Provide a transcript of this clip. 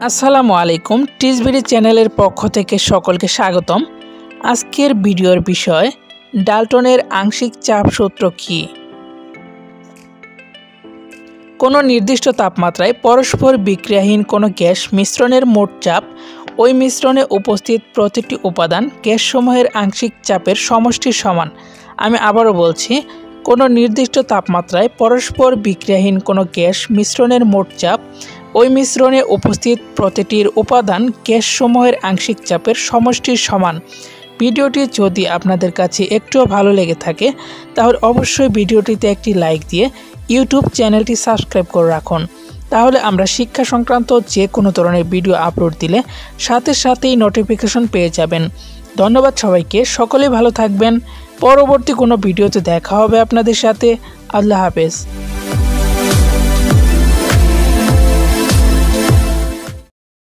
আসসালামু আলাইকুম। টিজবিডি চ্যানেলের পক্ষ থেকে সকলকে স্বাগতম। আজকের ভিডিওর বিষয় ডাল্টনের আংশিক চাপ সূত্র কী। কোনো নির্দিষ্ট তাপমাত্রায় পরস্পর বিক্রিয়াহীন কোনো গ্যাস মিশ্রণের মোট চাপ ওই মিশ্রণে উপস্থিত প্রতিটি উপাদান গ্যাসসমূহের আংশিক চাপের সমষ্টির সমান। আমি আবারও বলছি, কোনো নির্দিষ্ট তাপমাত্রায় পরস্পর বিক্রিয়াহীন কোনো গ্যাস মিশ্রণের মোট চাপ ওই মিশ্রণে উপস্থিত প্রতিটির উপাদান গ্যাসসমূহের আংশিক চাপের সমষ্টির সমান। ভিডিওটি যদি আপনাদের কাছে একটুও ভালো লেগে থাকে তাহলে অবশ্যই ভিডিওটিতে একটি লাইক দিয়ে ইউটিউব চ্যানেলটি সাবস্ক্রাইব করে রাখুন। তাহলে আমরা শিক্ষা সংক্রান্ত যে কোনো ধরনের ভিডিও আপলোড দিলে সাথে সাথেই নোটিফিকেশন পেয়ে যাবেন। ধন্যবাদ সবাইকে, সকলেই ভালো থাকবেন। পরবর্তী কোনো ভিডিওতে দেখা হবে আপনাদের সাথে। আল্লাহ হাফেজ।